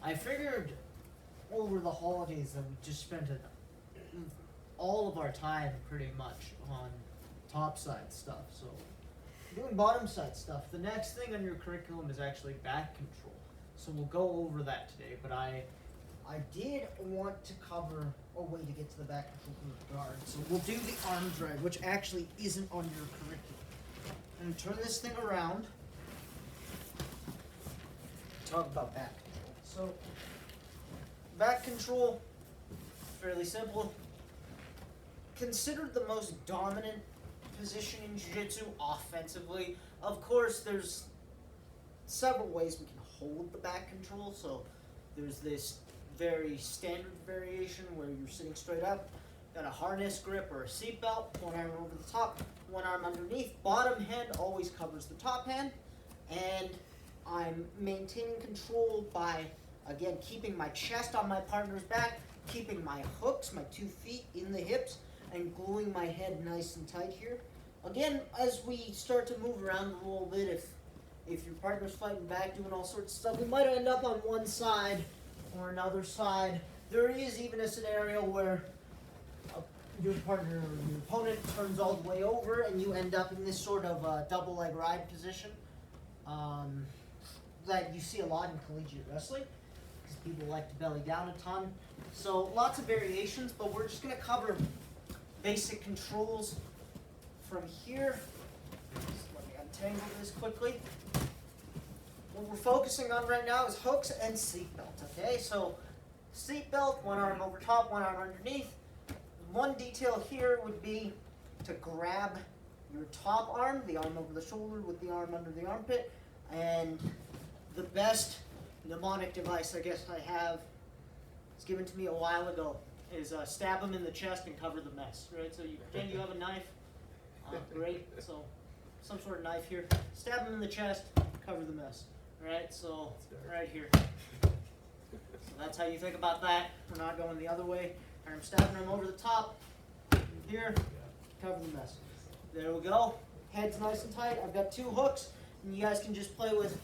I figured over the holidays that we just spent all of our time pretty much on top side stuff. So doing bottom side stuff. The next thing on your curriculum is actually back control. So we'll go over that today, but I did want to cover a way to get to the back control from the guard. So we'll do the arm drag, which actually isn't on your curriculum. And turn this thing around. Talk about back control. So back control, fairly simple. Considered the most dominant position in jiu-jitsu offensively. Of course, there's several ways we can hold the back control. So there's this very standard variation where you're sitting straight up, got a harness grip or a seat belt, one arm over the top, one arm underneath. Bottom hand always covers the top hand, and I'm maintaining control by, again, keeping my chest on my partner's back, keeping my hooks, my 2 feet in the hips, and gluing my head nice and tight here. Again, as we start to move around a little bit, if your partner's fighting back, doing all sorts of stuff, we might end up on one side or another side. There is even a scenario where your partner or your opponent turns all the way over and you end up in this sort of double leg ride position that you see a lot in collegiate wrestling because people like to belly down a ton. So lots of variations, but we're just going to cover basic controls from here. Just let me untangle this quickly. What we're focusing on right now is hooks and seatbelt, okay? So seatbelt, one arm over top, one arm underneath. One detail here would be to grab your top arm, the arm over the shoulder with the arm under the armpit, and the best mnemonic device I guess I have, was given to me a while ago, is stab them in the chest and cover the mess, right? So you pretend you have a knife, great, so some sort of knife here, stab them in the chest, cover the mess, right? So right here. So that's how you think about that. We're not going the other way. I'm stabbing them over the top, here, cover the mess. There we go, head's nice and tight. I've got 2 hooks, and you guys can just play with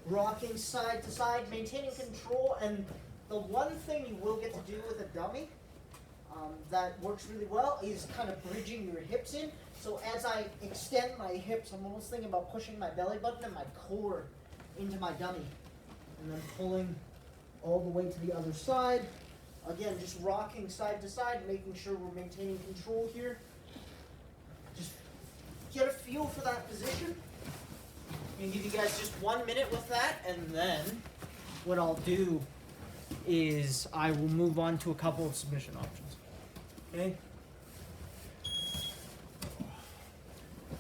rocking side to side, maintaining control, and the one thing you will get to do with a dummy that works really well is kind of bridging your hips in. So as I extend my hips, I'm almost thinking about pushing my belly button and my core into my dummy, and then pulling all the way to the other side. Again, just rocking side to side, making sure we're maintaining control here. Just get a feel for that position. I'm going to give you guys just 1 minute with that, and then what I'll do is I will move on to a couple of submission options. Okay?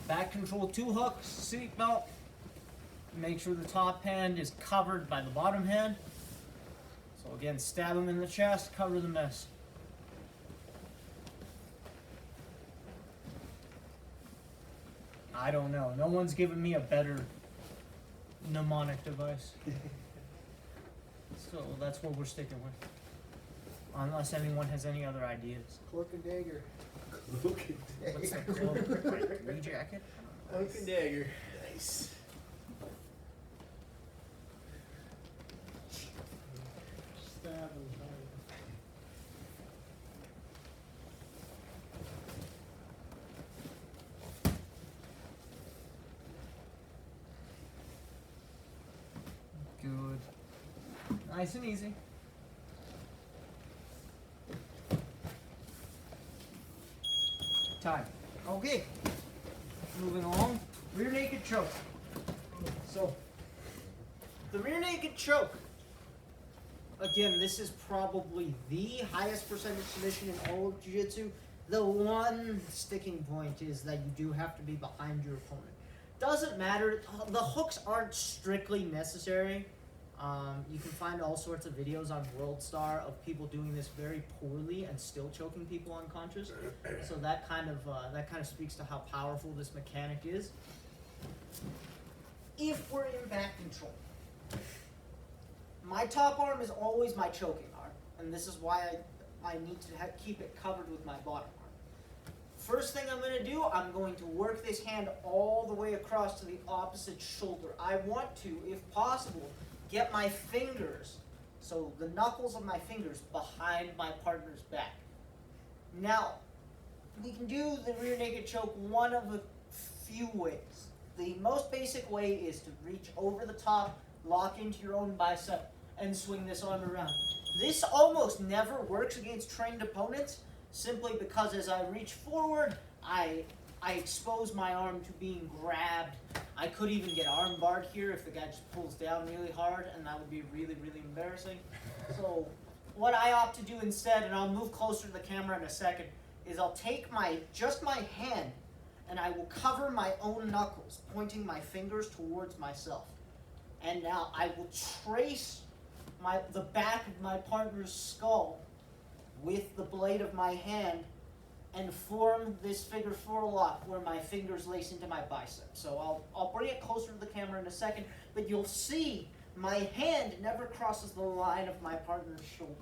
Back control, 2 hooks, seat belt. Make sure the top hand is covered by the bottom hand. So again, stab them in the chest, cover the mess. I don't know. No one's given me a better mnemonic device. So that's what we're sticking with. Unless anyone has any other ideas. Cloak and dagger. Cloak and dagger. What's that called? Like, jacket? Cloak and dagger. Nice. Stab and Good. Nice and easy. Time. Okay. Moving along. Rear naked choke. So, the rear naked choke. Again, this is probably the highest percentage submission in all of jiu-jitsu. The one sticking point is that you do have to be behind your opponent. Doesn't matter. The hooks aren't strictly necessary. You can find all sorts of videos on WorldStar of people doing this very poorly and still choking people unconscious. So that kind of speaks to how powerful this mechanic is. If we're in back control, my top arm is always my choking arm, and this is why I need to keep it covered with my bottom arm. First thing I'm going to do, I'm going to work this hand all the way across to the opposite shoulder. I want to, if possible, get my fingers So the knuckles of my fingers behind my partner's back. Now, we can do the rear naked choke one of a few ways. The most basic way is to reach over the top, lock into your own bicep, and swing this arm around. This almost never works against trained opponents, simply because as I reach forward, I expose my arm to being grabbed. I could even get arm barred here if the guy just pulls down really hard, and that would be really, really embarrassing. So what I opt to do instead, and I'll move closer to the camera in a second, is I'll take just my hand, and I will cover my own knuckles, pointing my fingers towards myself. And now I will trace the back of my partner's skull with the blade of my hand and form this figure four lock where my fingers lace into my bicep. So I'll bring it closer to the camera in a second, but you'll see my hand never crosses the line of my partner's shoulder.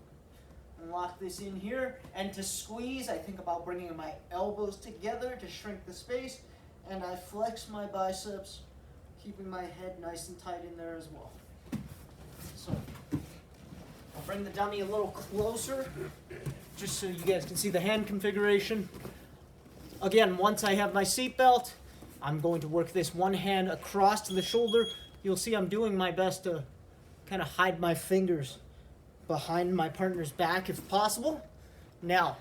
And lock this in here, and to squeeze, I think about bringing my elbows together to shrink the space, and I flex my biceps, keeping my head nice and tight in there as well. So I'll bring the dummy a little closer, just so you guys can see the hand configuration. Again, once I have my seatbelt, I'm going to work this one hand across to the shoulder. You'll see I'm doing my best to kind of hide my fingers behind my partner's back if possible. Now,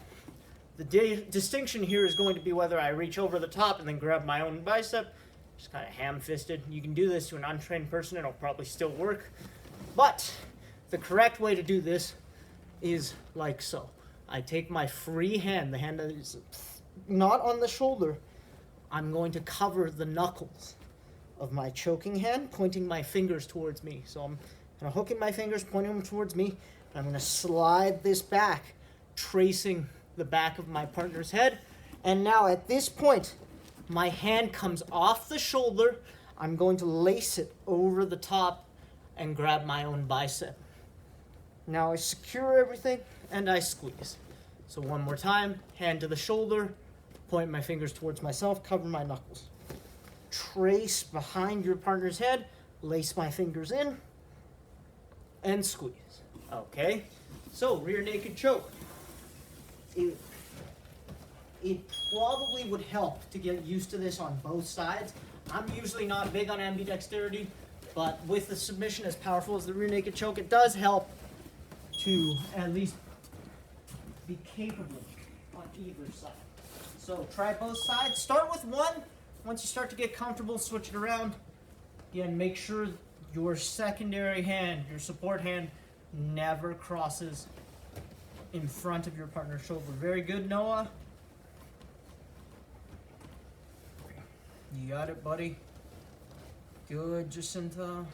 the distinction here is going to be whether I reach over the top and then grab my own bicep, just kind of ham-fisted. You can do this to an untrained person, it'll probably still work. But the correct way to do this is like so. I take my free hand, the hand that is not on the shoulder, I'm going to cover the knuckles of my choking hand, pointing my fingers towards me. So I'm kind of hooking my fingers, pointing them towards me. I'm going to slide this back, tracing the back of my partner's head. And now at this point, my hand comes off the shoulder. I'm going to lace it over the top and grab my own bicep. Now I secure everything and I squeeze. So one more time, hand to the shoulder, point my fingers towards myself, cover my knuckles. Trace behind your partner's head, lace my fingers in, and squeeze. Okay, so rear naked choke. It probably would help to get used to this on both sides. I'm usually not big on ambidexterity, but with the submission as powerful as the rear naked choke, it does help to at least be capable on either side. So try both sides. Start with one. Once you start to get comfortable, switch it around. Again, make sure your secondary hand, your support hand, never crosses in front of your partner's shoulder. Very good, Noah. You got it, buddy. Good, Jacinta.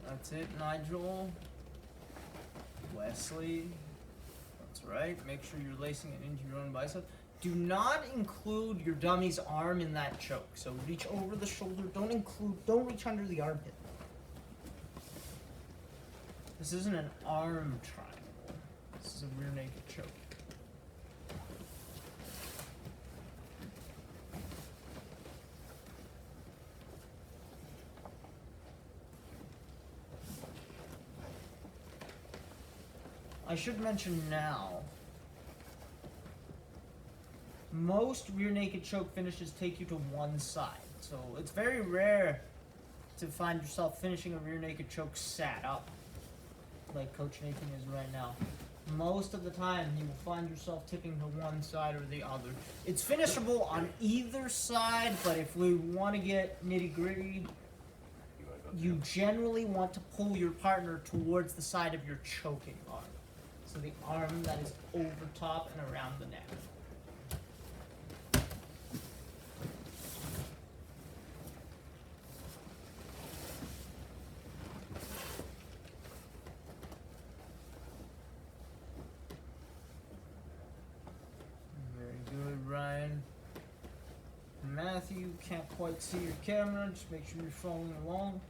That's it, Nigel. Wesley. That's right. Make sure you're lacing it into your own bicep. Do not include your dummy's arm in that choke. So reach over the shoulder. Don't reach under the armpit. This isn't an arm triangle. This is a rear naked choke. I should mention now, most rear naked choke finishes take you to one side. So it's very rare to find yourself finishing a rear naked choke sat up, like Coach Nathan is right now. Most of the time, you will find yourself tipping to one side or the other. It's finishable on either side, but if we want to get nitty gritty, you generally want to pull your partner towards the side of your choking arm. So the arm that is over top and around the neck. quite see your camera. Just make sure you're following along.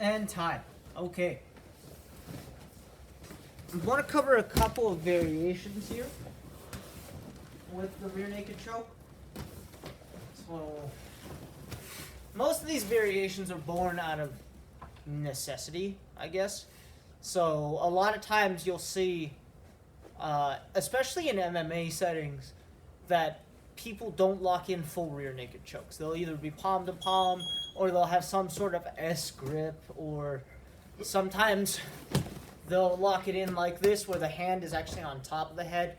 And time. Okay. I want to cover a couple of variations here with the rear naked choke. So, most of these variations are born out of necessity, I guess. So, a lot of times you'll see, especially in MMA settings, that people don't lock in full rear naked chokes. They'll either be palm to palm, or they'll have some sort of S grip, or sometimes they'll lock it in like this, where the hand is actually on top of the head.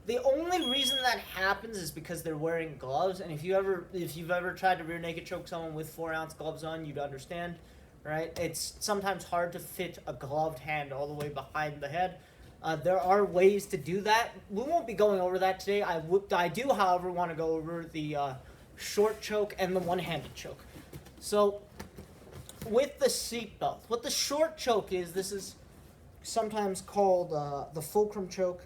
The only reason that happens is because they're wearing gloves, and if you've ever tried to rear naked choke someone with 4-ounce gloves on, you'd understand, right? It's sometimes hard to fit a gloved hand all the way behind the head. There are ways to do that. We won't be going over that today. I do, however, want to go over the short choke and the one-handed choke. So, with the seatbelt, what the short choke is, this is sometimes called the fulcrum choke.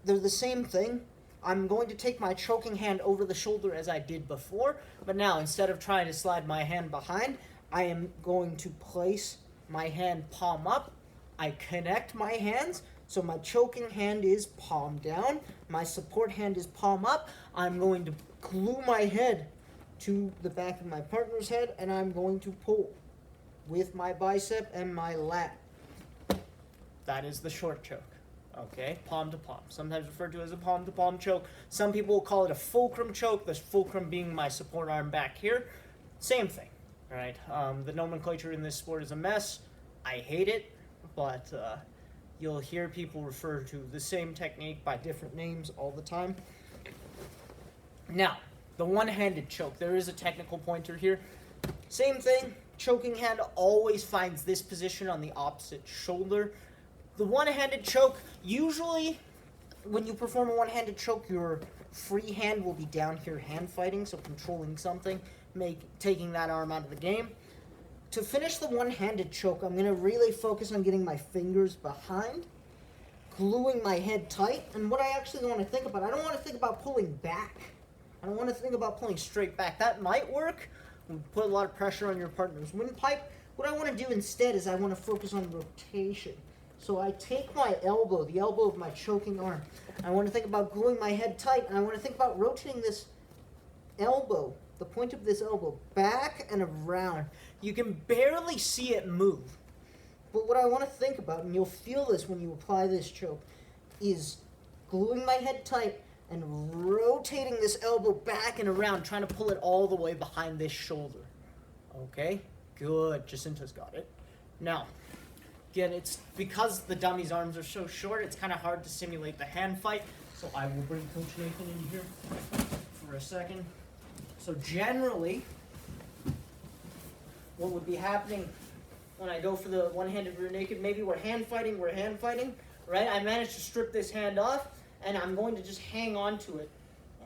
They're the same thing. I'm going to take my choking hand over the shoulder as I did before, but now instead of trying to slide my hand behind, I am going to place my hand palm up. I connect my hands, so my choking hand is palm down, my support hand is palm up. I'm going to glue my head to the back of my partner's head, and I'm going to pull with my bicep and my lat. That is the short choke. Okay, palm to palm, sometimes referred to as a palm to palm choke. Some people will call it a fulcrum choke, the fulcrum being my support arm back here. Same thing, right? The nomenclature in this sport is a mess. I hate it, but you'll hear people refer to the same technique by different names all the time. Now, the one-handed choke, there is a technical pointer here. Same thing, choking hand always finds this position on the opposite shoulder. The one-handed choke, usually when you perform a one-handed choke, your free hand will be down here hand fighting, so controlling something, taking that arm out of the game. To finish the one-handed choke, I'm going to really focus on getting my fingers behind, gluing my head tight, and what I actually want to think about, I don't want to think about pulling back. I don't want to think about pulling straight back. That might work. Put a lot of pressure on your partner's windpipe. What I want to do instead is I want to focus on rotation. So I take my elbow, the elbow of my choking arm. I want to think about gluing my head tight, and I want to think about rotating this elbow, the point of this elbow, back and around. You can barely see it move. But what I want to think about, and you'll feel this when you apply this choke, is gluing my head tight and rotating this elbow back and around, trying to pull it all the way behind this shoulder. Okay? Good. Jacinta's got it. Now, again, it's because the dummy's arms are so short, it's kind of hard to simulate the hand fight. So I will bring Coach Nathan in here for a second. So generally, what would be happening when I go for the one-handed rear naked, maybe we're hand fighting, right? I managed to strip this hand off, and I'm going to just hang on to it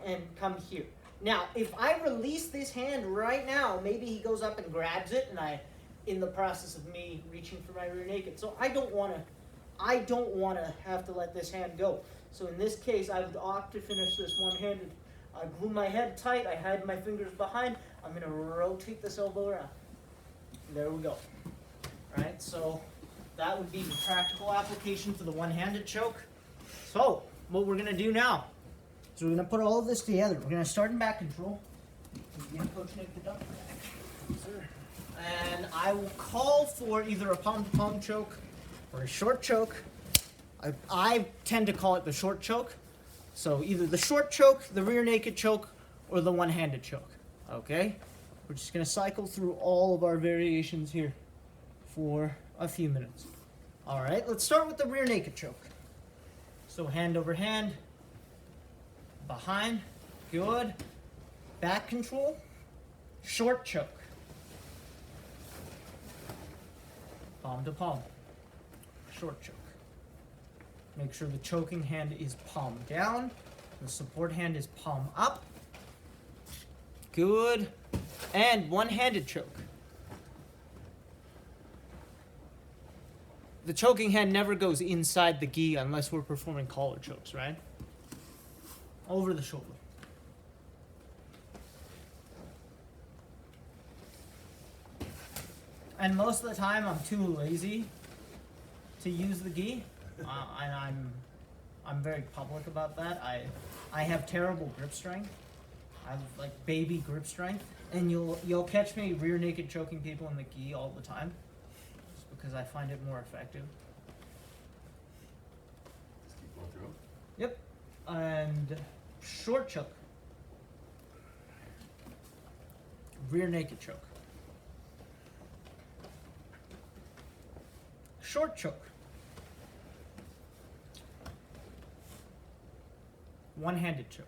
and come here. Now, if I release this hand right now, maybe he goes up and grabs it, and in the process of me reaching for my rear naked. So I don't want to have to let this hand go. So in this case, I would opt to finish this one-handed. I glue my head tight, I hide my fingers behind, I'm going to rotate this elbow around. There we go. Alright, so that would be the practical application for the one-handed choke. So, what we're going to do now is we're going to put all of this together. We're going to start in back control. Again, Coach Nick the duck back. Yes, sir. And I will call for either a palm-to-palm choke or a short choke. I tend to call it the short choke. So either the short choke, the rear naked choke, or the one-handed choke. Okay? We're just going to cycle through all of our variations here for a few minutes. Alright, let's start with the rear naked choke. So hand over hand, behind, good. Back control, short choke. Palm to palm, short choke. Make sure the choking hand is palm down, the support hand is palm up. Good. And one-handed choke. the choking hand never goes inside the gi unless we're performing collar chokes, right? Over the shoulder. And most of the time, I'm too lazy to use the gi, and I'm very public about that. I have terrible grip strength. I have like baby grip strength, and you'll catch me rear naked choking people in the gi all the time, just because I find it more effective. Just keep going through. Yep, and short choke, rear naked choke. Short choke. One-handed choke.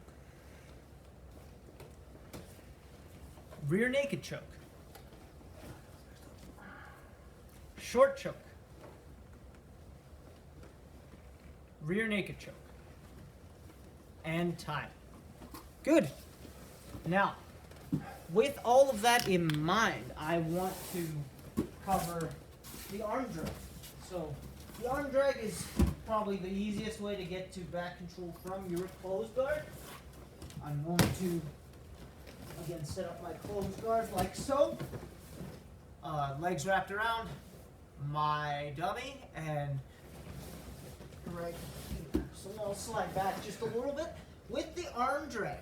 Rear naked choke. Short choke. Rear naked choke. And time. Good. Now, with all of that in mind, I want to cover the arm drag. So the arm drag is probably the easiest way to get to back control from your closed guard. I'm going to, again, set up my closed guard like so. Legs wrapped around my dummy and right here. So I'll slide back just a little bit. With the arm drag,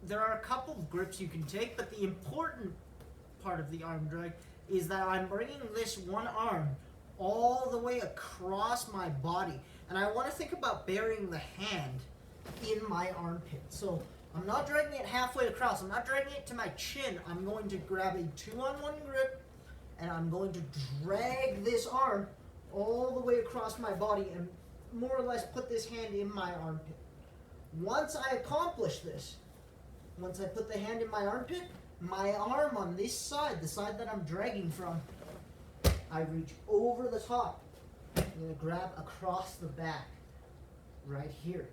there are a couple of grips you can take, but the important part of the arm drag is that I'm bringing this one arm all the way across my body. And I want to think about burying the hand in my armpit. So I'm not dragging it halfway across. I'm not dragging it to my chin. I'm going to grab a 2-on-1 grip, and I'm going to drag this arm all the way across my body and more or less put this hand in my armpit. Once I accomplish this, once I put the hand in my armpit, my arm on this side, the side that I'm dragging from, I reach over the top. I'm going to grab across the back, right here.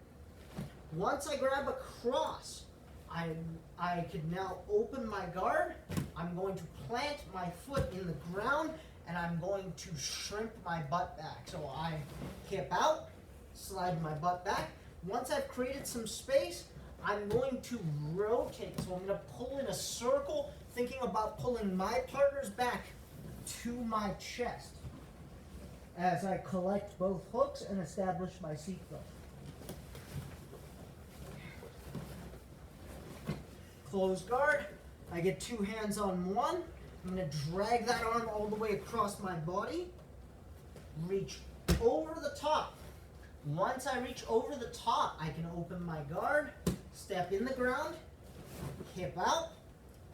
Once I grab across, I can now open my guard. I'm going to plant my foot in the ground, and I'm going to shrimp my butt back. So I hip out, slide my butt back. Once I've created some space, I'm going to rotate. So I'm going to pull in a circle, thinking about pulling my partner's back to my chest as I collect both hooks and establish my seatbelt. Close guard. I get two hands on one. I'm going to drag that arm all the way across my body. Reach over the top. Once I reach over the top, I can open my guard, step in the ground, hip out,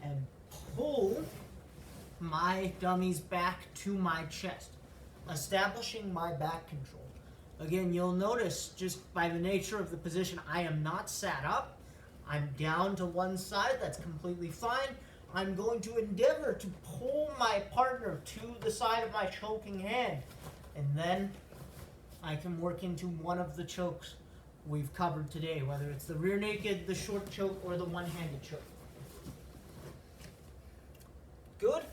and pull my dummies back to my chest, establishing my back control. Again, you'll notice just by the nature of the position, I am not sat up. I'm down to one side. That's completely fine. I'm going to endeavor to pull my partner to the side of my choking hand, and then I can work into one of the chokes we've covered today, whether it's the rear naked, the short choke, or the one-handed choke. Good.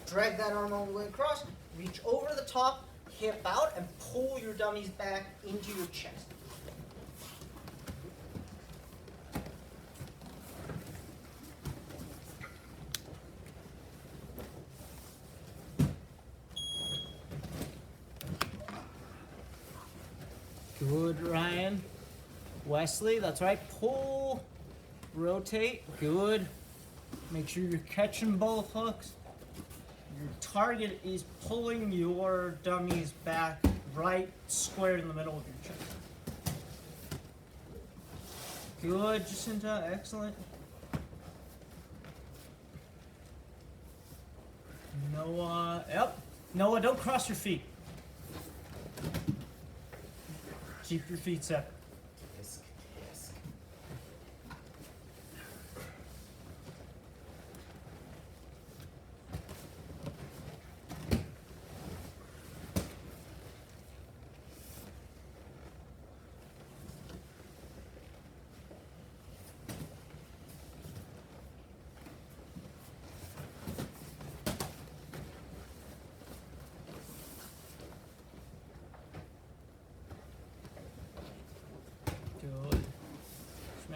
Drag that arm all the way across, reach over the top, hip out, and pull your dummies back into your chest. Good, Ryan. Wesley, that's right. Pull, rotate, good. Make sure you're catching both hooks. Your target is pulling your dummies back right square in the middle of your chest. Good, Jacinta, excellent. Noah, yep. Noah, don't cross your feet. Keep your feet separate. Tisk, tisk.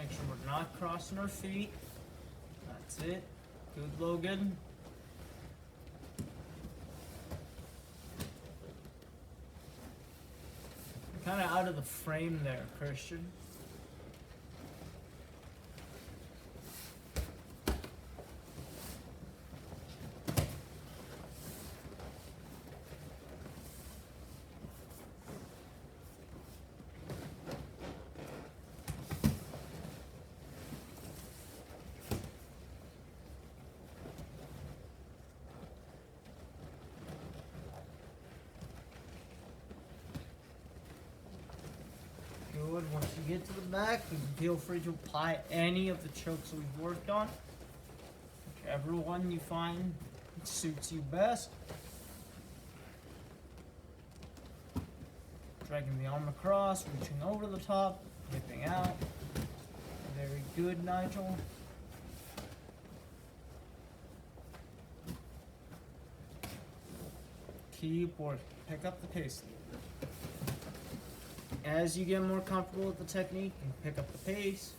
Make sure we're not crossing our feet. That's it. Good, Logan. Kind of out of the frame there, Christian. Good. Once you get to the back, you can feel free to apply any of the chokes that we've worked on. Whichever one you find suits you best. Dragging the arm across, reaching over the top, whipping out. Very good, Nigel. Keep working. Pick up the pace. As you get more comfortable with the technique, you pick up the pace.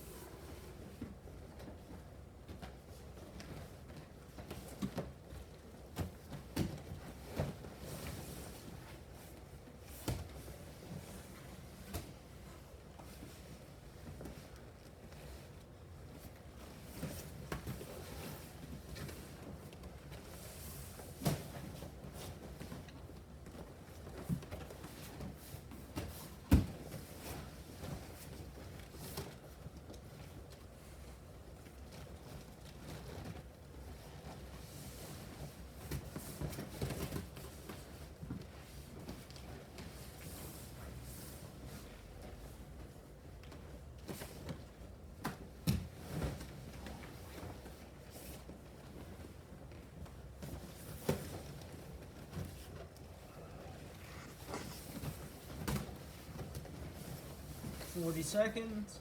"40 seconds.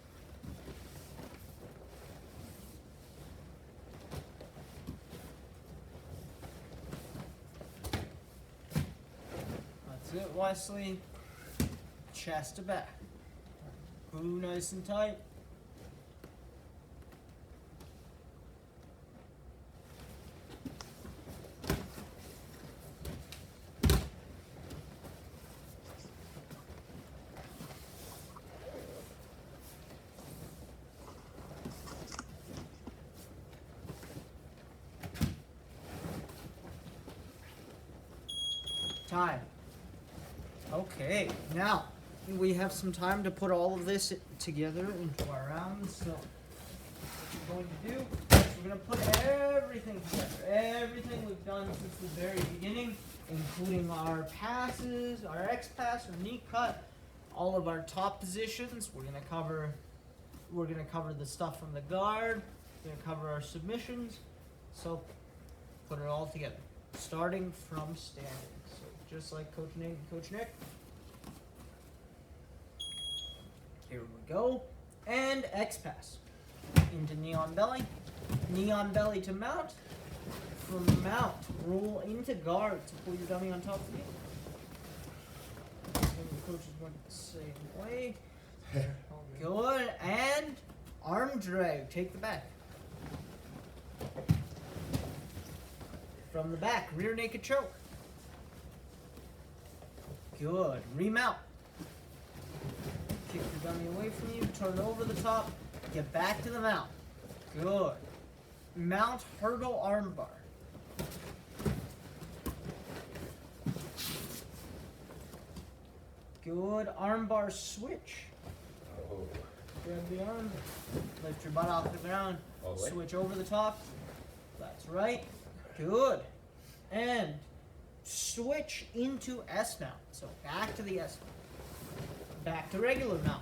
That's it, Wesley. Chest to back. Glue nice and tight. Time. Okay, now we have some time to put all of this together into our rounds. So what we're going to do is we're going to put everything together. Everything we've done since the very beginning, including our passes, our X pass, our knee cut, all of our top positions. We're going to cover the stuff from the guard. We're going to cover our submissions. So put it all together, starting from standing. So just like Coach Nick and Coach Nick. Here we go. And X pass. Into knee on belly. Knee on belly to mount. From mount, roll into guard to pull your dummy on top of you. The coach is going the same way. Good. And arm drag. Take the back. From the back, rear naked choke. Good. Remount. Kick your dummy away from you, turn over the top, get back to the mount. Good. Mount hurdle armbar. Good. Armbar switch. Oh. Grab the arm, lift your butt off the ground, All the way? switch over the top. That's right. Good. And switch into S mount. So back to the S mount. Back to regular mount.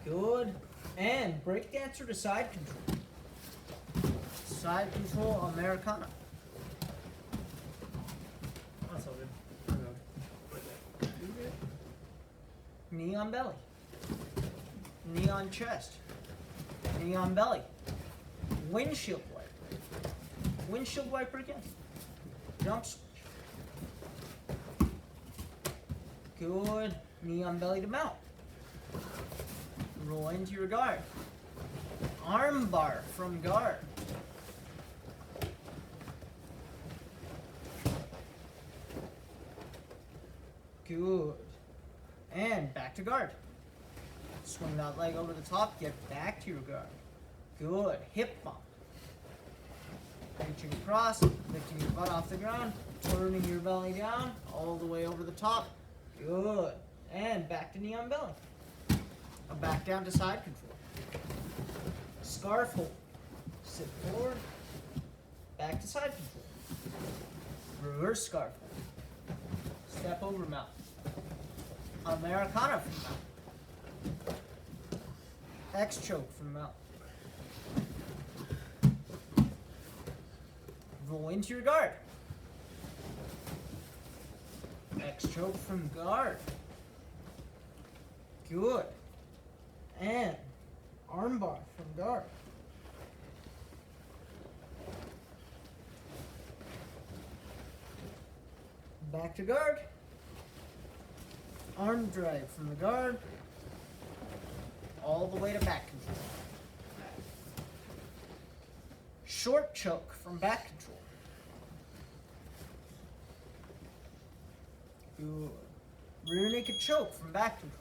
Good. And breakdancer to side control. Side control Americana. That's all good. Knee on belly. Knee on chest. Knee on belly. Windshield wiper. Windshield wiper again. Jump switch. Good. Knee on belly to mount. Roll into your guard. Arm bar from guard. Good. And back to guard. Swing that leg over the top, get back to your guard. Good. Hip bump. Reaching across, lifting your butt off the ground, turning your belly down, all the way over the top. Good. And back to knee on belly. Back down to side control. Scarf hold. Sit forward. Back to side control. Reverse scarf hold. Step over mount. Americana from mount. X choke from mount. Roll into your guard. X choke from guard. Good. And armbar from guard. Back to guard. Arm drag from the guard. All the way to back control. Short choke from back control. Good. Rear naked choke from back control.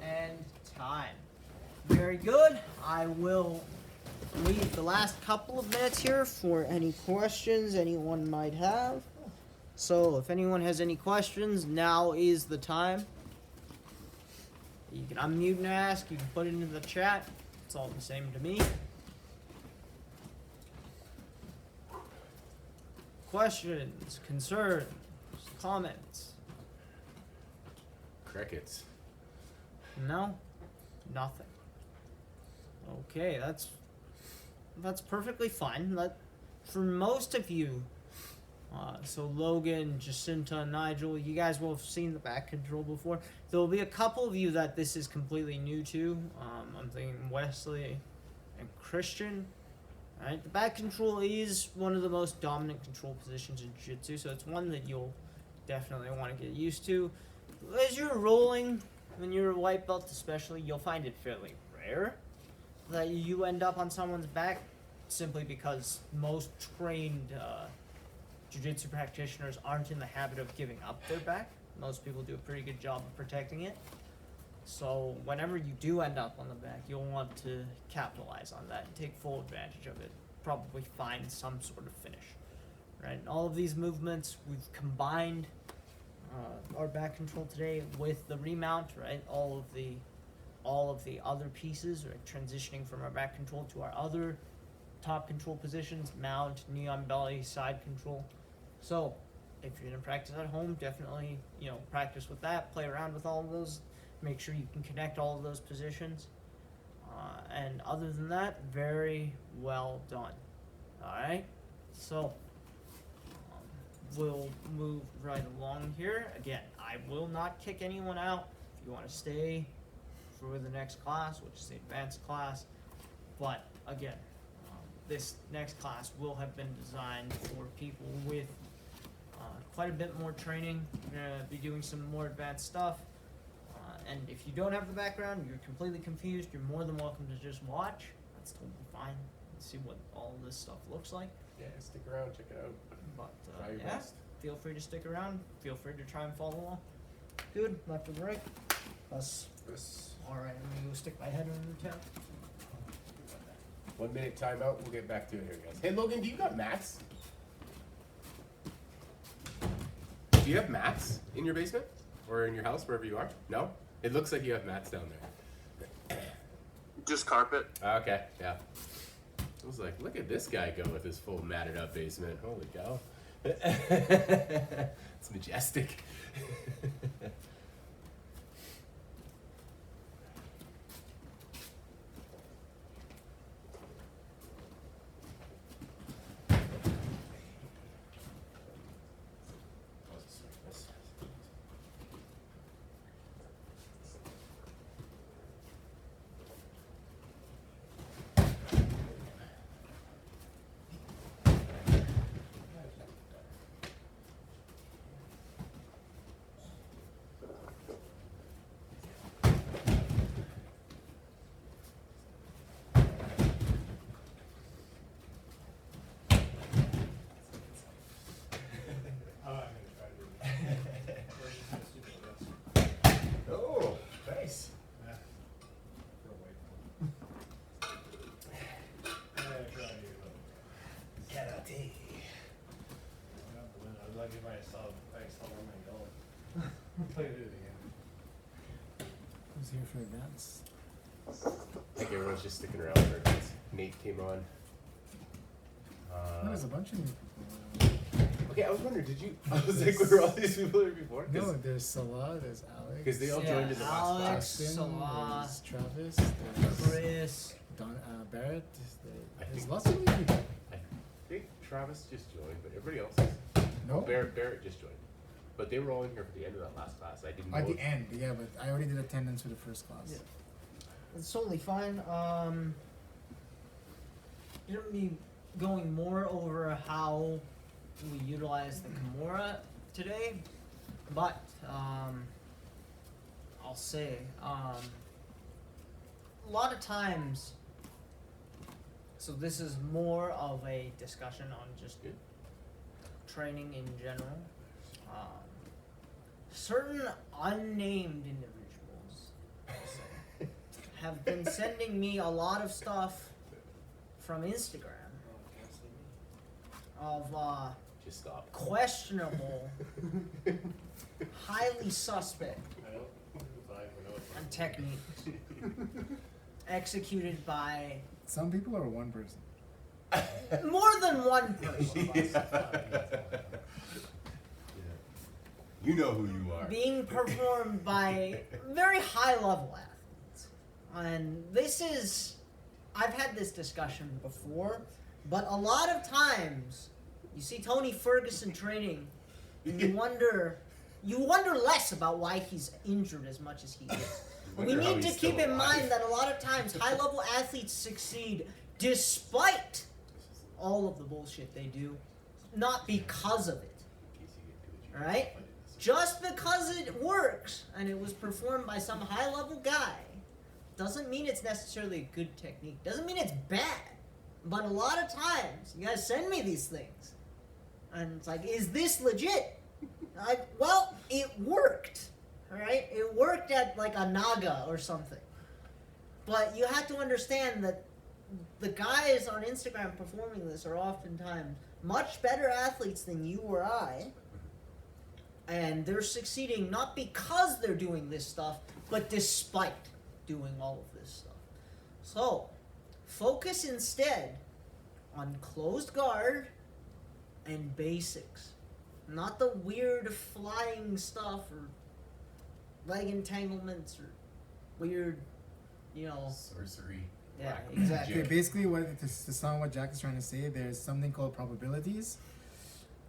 And time. Very good. I will leave the last couple of minutes here for any questions anyone might have. So if anyone has any questions, now is the time. You can unmute and ask. You can put it into the chat. It's all the same to me. Questions, concerns, comments? Crickets. No? Nothing. Okay, that's perfectly fine. For most of you, so Logan, Jacinta, and Nigel, you guys will have seen the back control before. There will be a couple of you that this is completely new to. I'm thinking Wesley and Christian. Alright, the back control is one of the most dominant control positions in Jiu-Jitsu, so it's one that you'll definitely want to get used to. As you're rolling, when you're a white belt especially, you'll find it fairly rare that you end up on someone's back, simply because most trained Jiu-Jitsu practitioners aren't in the habit of giving up their back. Most people do a pretty good job of protecting it. So whenever you do end up on the back, you'll want to capitalize on that and take full advantage of it. Probably find some sort of finish, right? And all of these movements, we've combined our back control today with the remount, right? All of the other pieces, right? Transitioning from our back control to our other top control positions, mount, knee on belly, side control. So if you're gonna practice at home, definitely, practice with that, play around with all of those, make sure you can connect all of those positions. And other than that, very well done. All right, so we'll move right along here. Again, I will not kick anyone out. If you want to stay for the next class, which is the advanced class, but again, this next class will have been designed for people with quite a bit more training. We're going to be doing some more advanced stuff. And if you don't have the background, you're completely confused, you're more than welcome to just watch. That's totally fine. And see what all this stuff looks like. Yeah, stick around, check it out. But Try your yeah, best. feel free to stick around. Feel free to try and follow along. Good, left or right? Us. Alright, I'm gonna go stick my head under the towel. 1 minute timeout, we'll get back to it here, guys. Hey, Logan, do you got mats? Do you have mats in your basement? Or in your house, wherever you are? No? It looks like you have mats down there. Just carpet. Okay, yeah. I was like, look at this guy go with his full matted up basement. Holy cow. It's majestic. Play it again. Who's here for events? I think everyone's just sticking around for events. Nate came on. No, there's a bunch of new people. Okay, I was wondering, did you? I was like, were all these people there before? No, there's Salah, there's Alex. Because they all joined in the last Alex, class. Justin, Salah, there's Travis, there's Chris. Don, Barrett. I There's think- lots of new people. I think Travis just joined, but everybody else is. No? Barrett just joined. But they were all in here for the end of that last class. I didn't know. At the end, yeah, but I already did attendance for the first class. Yeah. It's totally fine. You're gonna be going more over how we utilize the Kimura today, but I'll say a lot of times. So this is more of a discussion on just Good. training in general. Certain unnamed individuals, I'll say, have been sending me a lot of stuff from Instagram of Just stop. questionable, highly suspect techniques executed by Some people are one person. more than one person. You know who you are. Being performed by very high level athletes. And this is, I've had this discussion before, but a lot of times you see Tony Ferguson training and you wonder less about why he's injured as much as he is. We Wonder how need to he's keep still in alive. mind that a lot of times high level athletes succeed despite all of the bullshit they do, not because of it. Right? Just because it works and it was performed by some high-level guy doesn't mean it's necessarily a good technique. Doesn't mean it's bad. But a lot of times, you guys send me these things. And it's like, is this legit? Well, it worked. Alright? It worked at like a Naga or something. But you have to understand that the guys on Instagram performing this are oftentimes much better athletes than you or I. And they're succeeding not because they're doing this stuff, but despite doing all of this stuff. So, focus instead on closed guard and basics. Not the weird flying stuff or leg entanglements or weird, Sorcery. Yeah, Black exactly. Okay, magic. basically, to sum what Jack is trying to say, there's something called probabilities.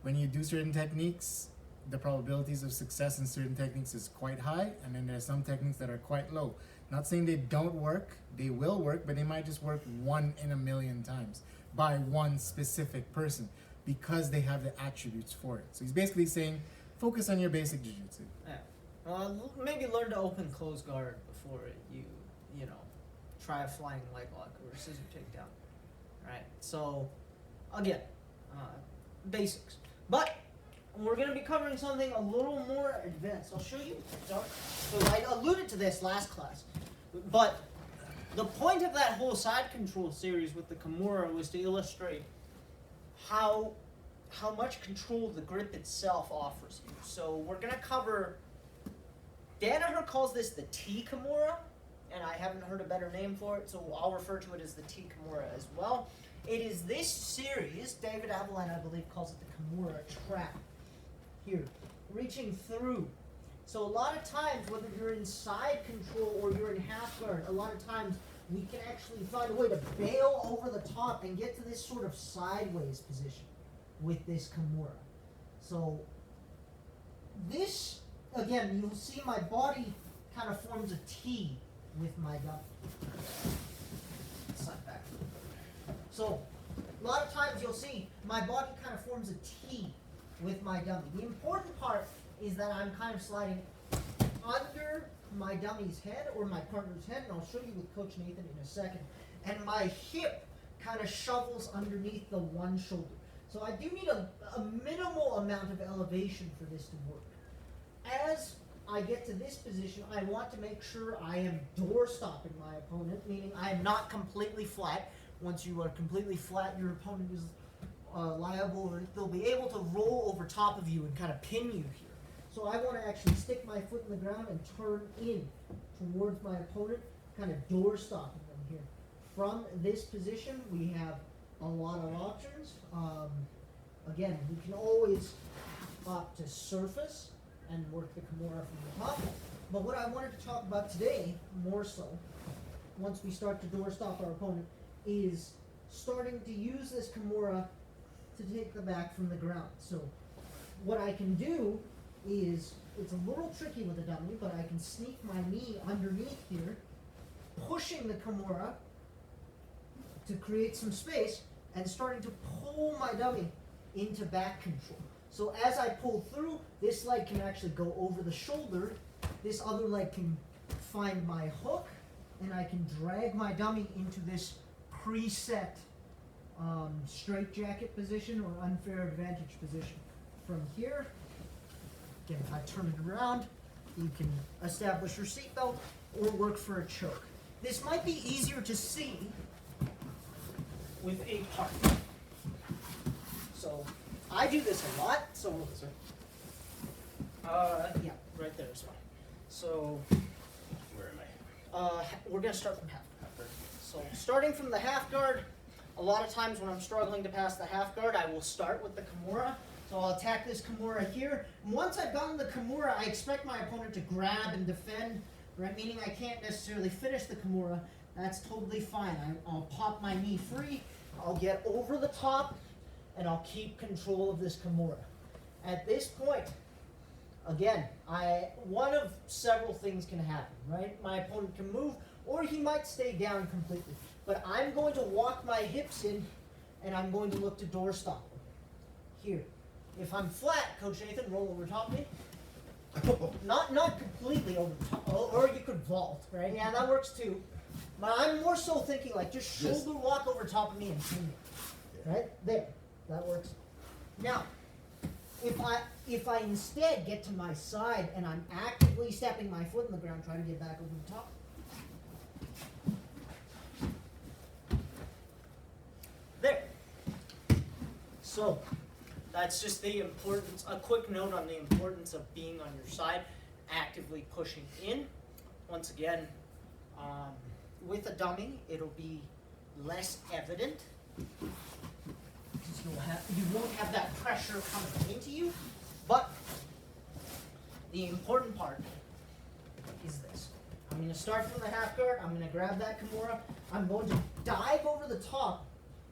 When you do certain techniques, the probabilities of success in certain techniques is quite high, and then there's some techniques that are quite low. Not saying they don't work, they will work, but they might just work 1 in a million times by one specific person because they have the attributes for it. So he's basically saying, focus on your basic jiu-jitsu. Yeah. Maybe learn to open closed guard before you try a flying leg lock or a scissor takedown. Right? So, again, basics. But we're going to be covering something a little more advanced. I'll show you. So I alluded to this last class. But the point of that whole side control series with the Kimura was to illustrate how much control the grip itself offers you. So we're going to cover, Danaher calls this the T Kimura, and I haven't heard a better name for it, so I'll refer to it as the T Kimura as well. It is this series, David Avalon, I believe, calls it the Kimura Trap. Here, reaching through. So a lot of times, whether you're in side control or you're in half guard, a lot of times we can actually find a way to bail over the top and get to this sort of sideways position with this Kimura. So this, again, you'll see my body kind of forms a T with my dummy. Slide back. So a lot of times you'll see my body kind of forms a T with my dummy. The important part is that I'm kind of sliding under my dummy's head or my partner's head, and I'll show you with Coach Nathan in a second. And my hip kind of shovels underneath the one shoulder. So I do need a minimal amount of elevation for this to work. As I get to this position, I want to make sure I am door stopping my opponent, meaning I am not completely flat. Once you are completely flat, your opponent is liable, or they'll be able to roll over top of you and kind of pin you here. So I want to actually stick my foot in the ground and turn in towards my opponent, kind of door stopping them here. From this position, we have a lot of options. Again, we can always opt to surface and work the Kimura from the top. But what I wanted to talk about today, more so, once we start to door stop our opponent, is starting to use this Kimura to take the back from the ground. So what I can do is, it's a little tricky with a dummy, but I can sneak my knee underneath here, pushing the Kimura to create some space, and starting to pull my dummy into back control. So as I pull through, this leg can actually go over the shoulder, this other leg can find my hook, and I can drag my dummy into this preset straitjacket position or unfair advantage position. From here, again, if I turn it around, you can establish your seatbelt or work for a choke. This might be easier to see with a partner. So I do this a lot. So yeah, right there is fine. So Where am I? we're gonna start from half guard. So starting from the half guard, a lot of times when I'm struggling to pass the half guard, I will start with the Kimura. So I'll attack this Kimura here. And once I've gotten the Kimura, I expect my opponent to grab and defend, right? Meaning I can't necessarily finish the Kimura. That's totally fine. I'll pop my knee free, I'll get over the top, and I'll keep control of this Kimura. At this point, again, one of several things can happen, right? My opponent can move, or he might stay down completely. But I'm going to walk my hips in, and I'm going to look to door stop him. Here. If I'm flat, Coach Nathan, roll over top of me. Not completely over the top, or you could vault, right? Yeah, that works too. But I'm more so thinking like just shoulder walk over top of me and pin me. Right? There. That works. Now, if I instead get to my side and I'm actively stepping my foot in the ground, try to get back over the top. There. So, that's just the importance, a quick note on the importance of being on your side, actively pushing in. Once again, with a dummy, it'll be less evident. You won't have that pressure coming into you, but the important part is this. I'm going to start from the half guard, I'm going to grab that Kimura, I'm going to dive over the top,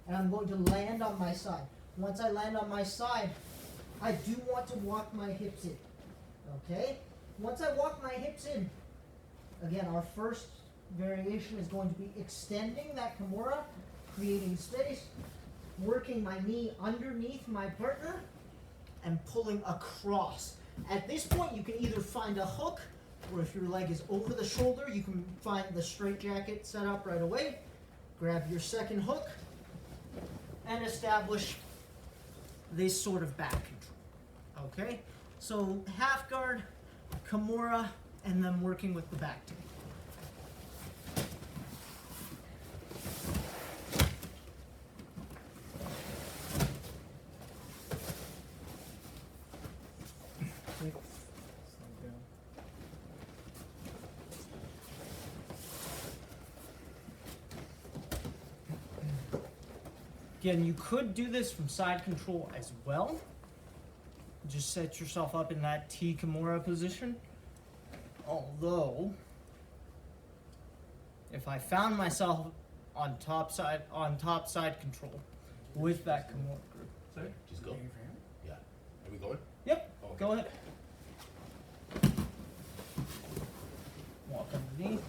and I'm going to land on my side. Once I land on my side, I do want to walk my hips in, okay? Once I walk my hips in, again, our first variation is going to be extending that Kimura, creating space, working my knee underneath my partner, and pulling across. At this point, you can either find a hook, or if your leg is over the shoulder, you can find the straitjacket set up right away. Grab your second hook, and establish this sort of back control. Okay? So half guard, Kimura, and then working with the back take. Again, you could do this from side control as well. Just set yourself up in that T Kimura position. Although, if I found myself on top side control with that Kimura group. Sorry? Just go. Yeah. Are we going? Yep, Oh, okay. go ahead. Walk underneath.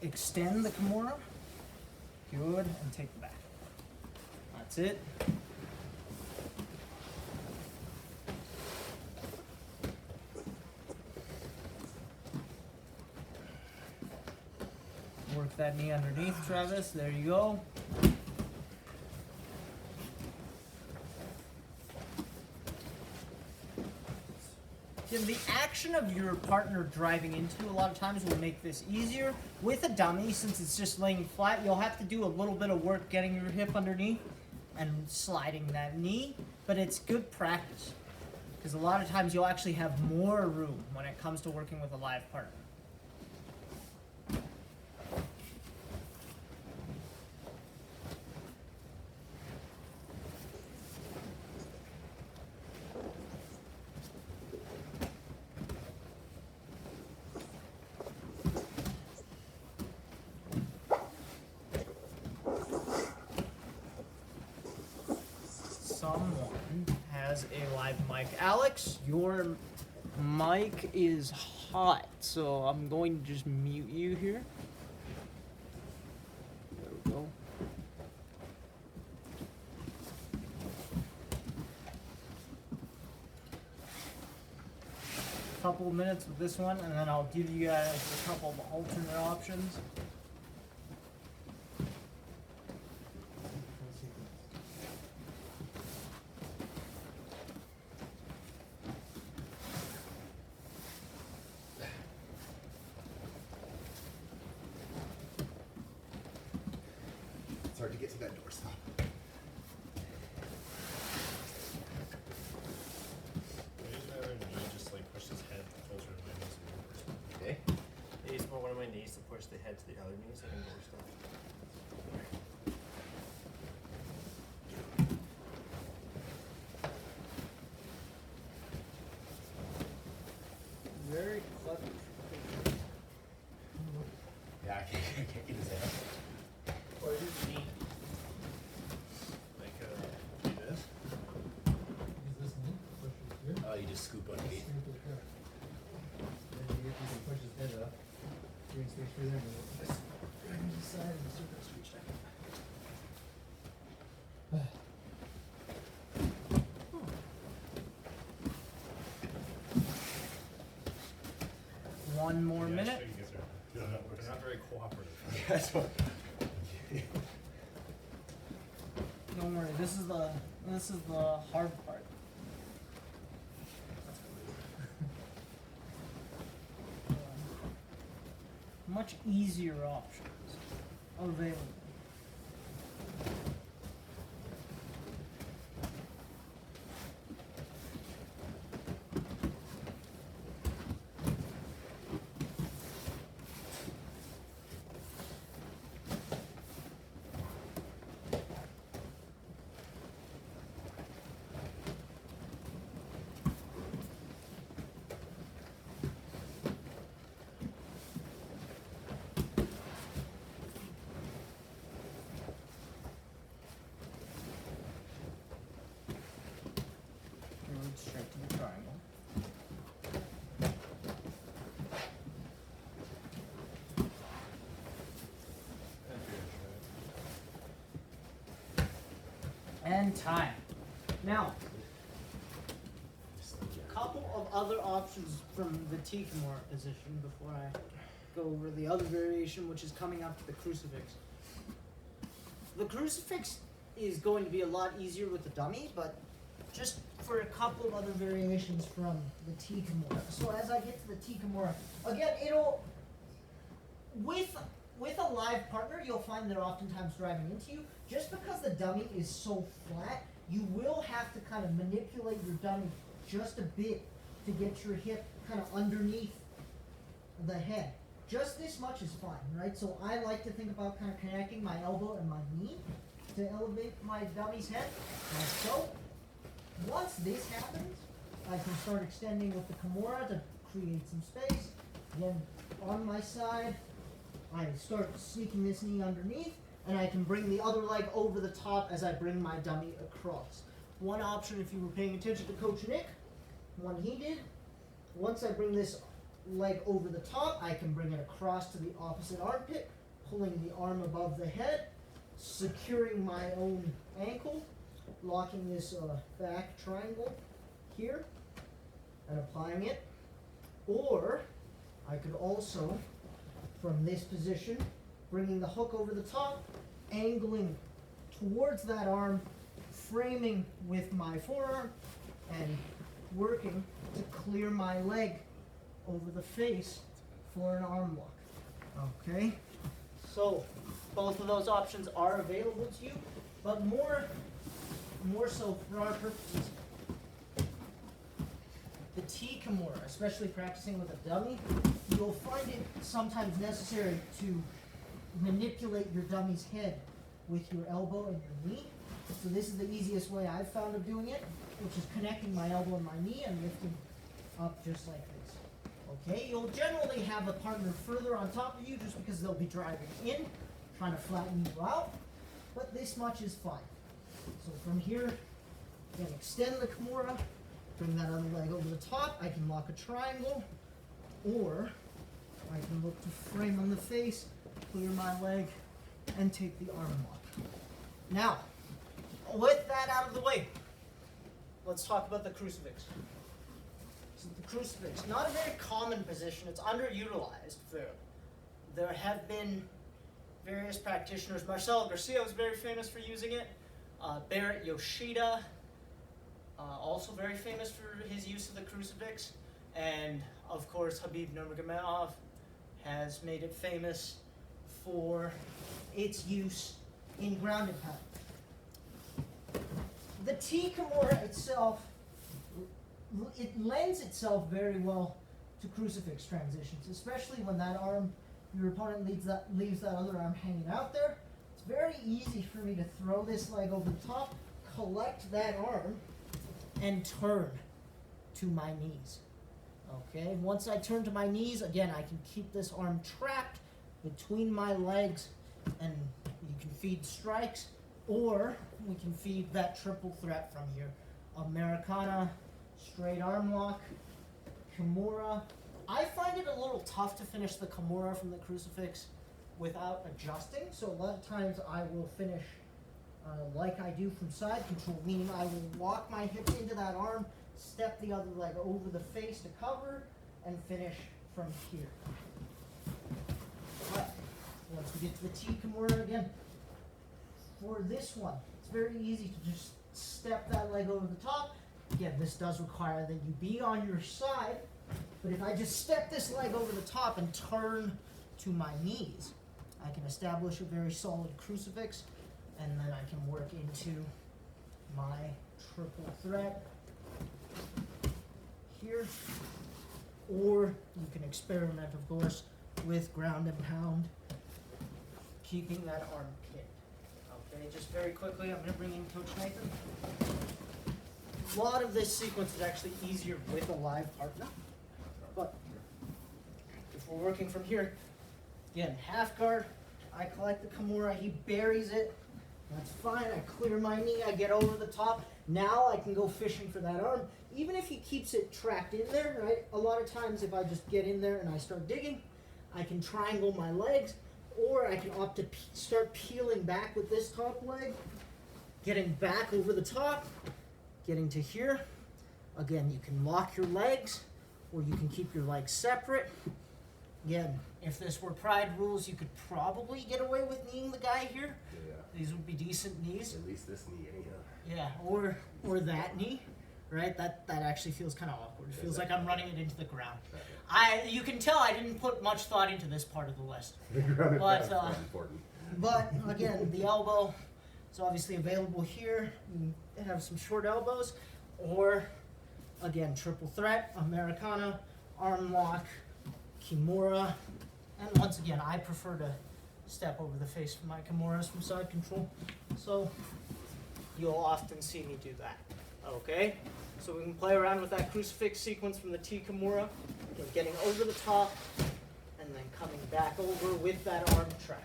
Extend the Kimura. Good, and take the back. That's it. Work that knee underneath, Travis. There you go. Again, the action of your partner driving into a lot of times will make this easier. With a dummy, since it's just laying flat, you'll have to do a little bit of work getting your hip underneath and sliding that knee. but it's good practice because a lot of times you'll actually have more room when it comes to working with a live partner. Someone has a live mic. Alex, your mic is hot, so I'm going to just mute you here. There we go. Couple of minutes with this one, and then I'll give you guys a couple of alternate options. It's hard to get to that doorstop. Just like push his head closer to my knees and doorstop. Okay. I use one of my knees to push the head to the other knees and doorstop. Very clever. Yeah, I can't get his head. Or his knee. Like, do this. Use this knee, push it here. Oh, you just scoop underneath. Then you can push his head up. You can stay through there. This side and the circle reach back. One more Yeah, minute. sure, you guys are- they're not very cooperative. That's what. Don't worry, this is the hard part. Much easier options available. Going straight to the triangle. And time. Now, a couple of other options from the Kimura position before I go over the other variation, which is coming up to the Crucifix. The Crucifix is going to be a lot easier with the dummy, but just for a couple of other variations from the Kimura. So as I get to the Kimura, again, it'll with a live partner, you'll find they're oftentimes driving into you. Just because the dummy is so flat, you will have to kind of manipulate your dummy just a bit to get your hip kind of underneath the head. Just this much is fine, right? So I like to think about kind of connecting my elbow and my knee to elevate my dummy's head, like so. Once this happens, I can start extending with the Kimura to create some space. Then on my side, I start sneaking this knee underneath, and I can bring the other leg over the top as I bring my dummy across. One option, if you were paying attention to Coach Nick, one he did, once I bring this leg over the top, I can bring it across to the opposite armpit, pulling the arm above the head, securing my own ankle, locking this back triangle here, and applying it. Or I could also, from this position, bringing the hook over the top, angling towards that arm, framing with my forearm, and working to clear my leg over the face for an arm lock. Okay? So, both of those options are available to you, but more more so for our purposes, the T Kimura, especially practicing with a dummy, you'll find it sometimes necessary to manipulate your dummy's head with your elbow and your knee. So this is the easiest way I've found of doing it, which is connecting my elbow and my knee and lifting up just like this. Okay, you'll generally have a partner further on top of you just because they'll be driving in, trying to flatten you out, but this much is fine. So from here, again, extend the Kimura, bring that other leg over the top. I can lock a triangle, or I can look to frame on the face, clear my leg, and take the arm lock. Now, with that out of the way, let's talk about the crucifix. So the crucifix, not a very common position. It's underutilized. There have been various practitioners. Marcelo Garcia was very famous for using it. Barrett Yoshida, also very famous for his use of the crucifix. And of course, Habib Nurmagomedov has made it famous for its use in ground and pound. The T Kimura itself, it lends itself very well to crucifix transitions, especially when that arm, your opponent leaves that other arm hanging out there. It's very easy for me to throw this leg over the top, collect that arm, and turn to my knees. Okay, once I turn to my knees, again, I can keep this arm trapped between my legs, and you can feed strikes, or we can feed that triple threat from here. Americana, straight arm lock, Kimura. I find it a little tough to finish the Kimura from the crucifix without adjusting, so a lot of times I will finish like I do from side control, meaning I will lock my hip into that arm, step the other leg over the face to cover, and finish from here. But once we get to the T Kimura again, for this one, it's very easy to just step that leg over the top. Again, this does require that you be on your side, but if I just step this leg over the top and turn to my knees, I can establish a very solid crucifix, and then I can work into my triple threat here. Or you can experiment, of course, with ground and pound, keeping that arm pinned. Okay, just very quickly, I'm going to bring in Coach Nathan. A lot of this sequence is actually easier with a live partner, but if we're working from here, again, half guard, I collect the Kimura, he buries it, that's fine, I clear my knee, I get over the top, now I can go fishing for that arm, even if he keeps it trapped in there, right? A lot of times if I just get in there and I start digging, I can triangle my legs, or I can opt to start peeling back with this top leg, getting back over the top, getting to here. Again, you can lock your legs, or you can keep your legs separate. Again, if this were Pride rules, you could probably get away with kneeing the guy here. Yeah. These would be decent knees. At least this knee, anyhow. Yeah, or that knee, right? That actually feels kind of awkward. It feels like I'm running it into the ground. You can tell I didn't put much thought into this part of the list. But important. But again, the elbow is obviously available here. You have some short elbows, or again, triple threat, Americana, arm lock, Kimura, and once again, I prefer to step over the face for my Kimuras from side control. So you'll often see me do that. Okay, so we can play around with that crucifix sequence from the T Kimura, getting over the top, and then coming back over with that arm trap.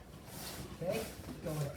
Okay, go ahead.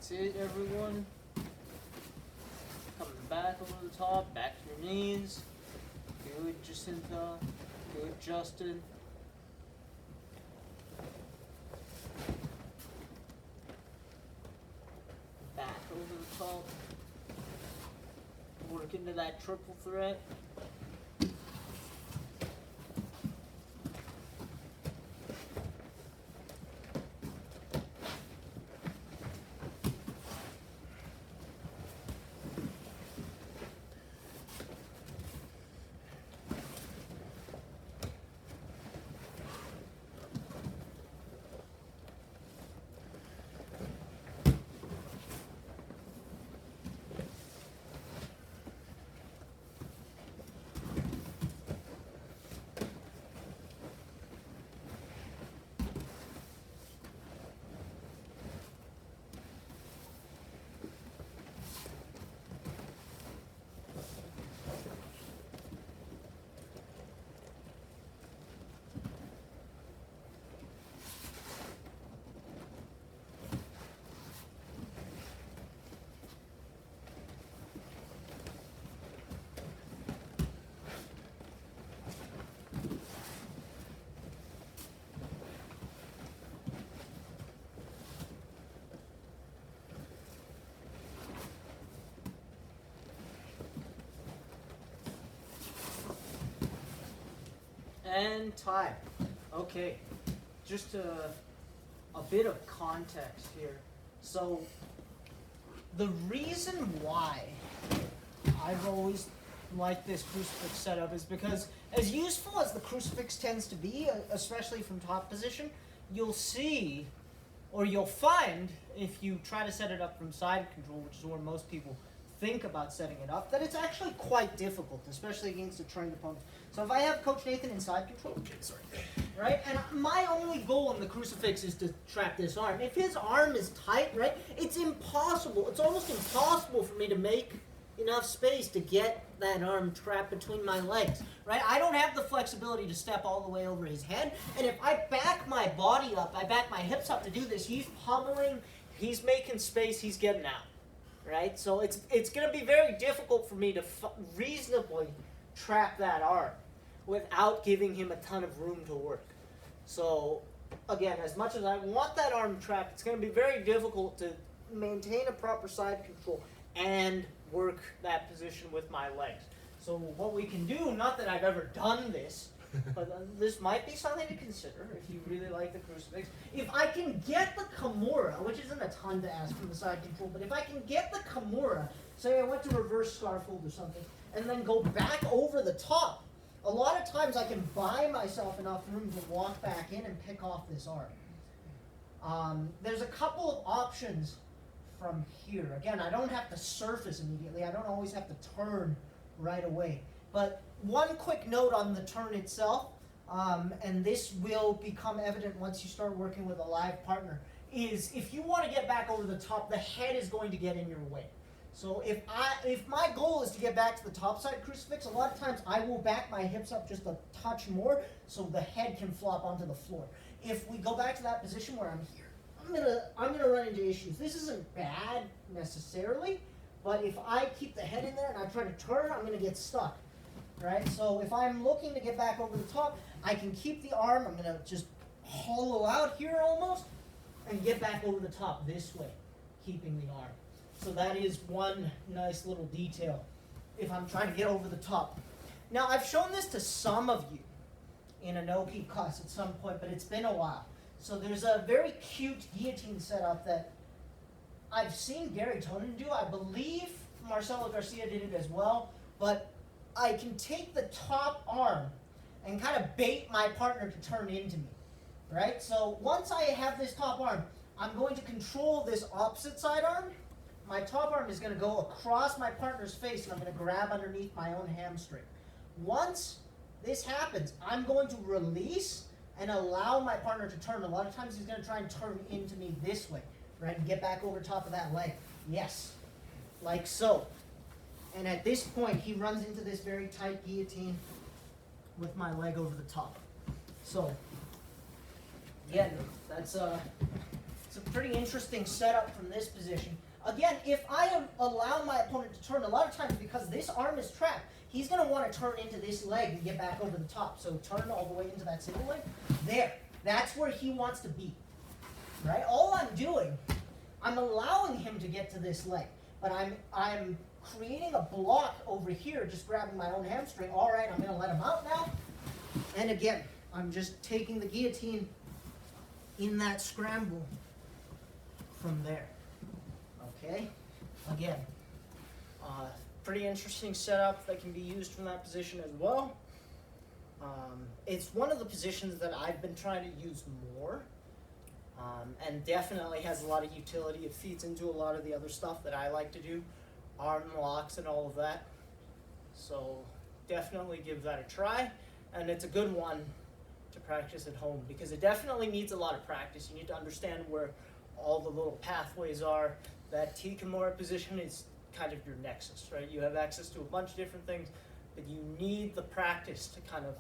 That's it, everyone. Coming back over the top, back to your knees. Good, Jacinta. Good, Justin. Back over the top. Work into that triple threat. And time. Okay, just a bit of context here. So, the reason why I've always liked this crucifix setup is because, as useful as the crucifix tends to be, especially from top position, you'll see, or you'll find, if you try to set it up from side control, which is where most people think about setting it up, that it's actually quite difficult, especially against a trained opponent. So if I have Coach Nathan in side control, Okay, sorry. right, and my only goal in the crucifix is to trap this arm. If his arm is tight, right, it's impossible. It's almost impossible for me to make enough space to get that arm trapped between my legs, right? I don't have the flexibility to step all the way over his head, and if I back my body up, I back my hips up to do this, he's pummeling, he's making space, he's getting out. Right, so it's going to be very difficult for me to reasonably trap that arm without giving him a ton of room to work. So, again, as much as I want that arm trapped, it's going to be very difficult to maintain a proper side control and work that position with my legs. So what we can do, not that I've ever done this, but this might be something to consider if you really like the crucifix. If I can get the Kimura, which isn't a ton to ask from the side control, but if I can get the Kimura, say I went to reverse scarf hold or something, and then go back over the top, a lot of times I can buy myself enough room to walk back in and pick off this arm. There's a couple of options from here. Again, I don't have to surface immediately. I don't always have to turn right away. But one quick note on the turn itself, and this will become evident once you start working with a live partner, is if you want to get back over the top, the head is going to get in your way. So if my goal is to get back to the top side crucifix, a lot of times I will back my hips up just a touch more so the head can flop onto the floor. If we go back to that position where I'm here, I'm gonna run into issues. This isn't bad necessarily, but if I keep the head in there and I try to turn, I'm gonna get stuck. Right, so if I'm looking to get back over the top, I can keep the arm, I'm going to just hollow out here almost, and get back over the top this way, keeping the arm. So that is one nice little detail if I'm trying to get over the top. Now, I've shown this to some of you in a no-keep class at some point, but it's been a while. So there's a very cute guillotine setup that I've seen Gary Tonin do. I believe Marcelo Garcia did it as well, but I can take the top arm and kind of bait my partner to turn into me, right? So once I have this top arm, I'm going to control this opposite side arm. My top arm is going to go across my partner's face, and I'm going to grab underneath my own hamstring. Once this happens, I'm going to release and allow my partner to turn. A lot of times he's going to try and turn into me this way, right, and get back over top of that leg. Yes, like so. And at this point, he runs into this very tight guillotine with my leg over the top. So, again, that's It's a pretty interesting setup from this position. Again, if I allow my opponent to turn, a lot of times because this arm is trapped, he's going to want to turn into this leg and get back over the top. So turn all the way into that single leg. There. That's where he wants to be. Right? All I'm doing, I'm allowing him to get to this leg. But I'm creating a block over here, just grabbing my own hamstring. All right, I'm going to let him out now. And again, I'm just taking the guillotine in that scramble from there. Okay? Again, pretty interesting setup that can be used from that position as well. It's one of the positions that I've been trying to use more, and definitely has a lot of utility. It feeds into a lot of the other stuff that I like to do, arm locks and all of that. So definitely give that a try, and it's a good one to practice at home because it definitely needs a lot of practice. You need to understand where all the little pathways are. That T Kimura position is kind of your nexus, right? You have access to a bunch of different things, but you need the practice to kind of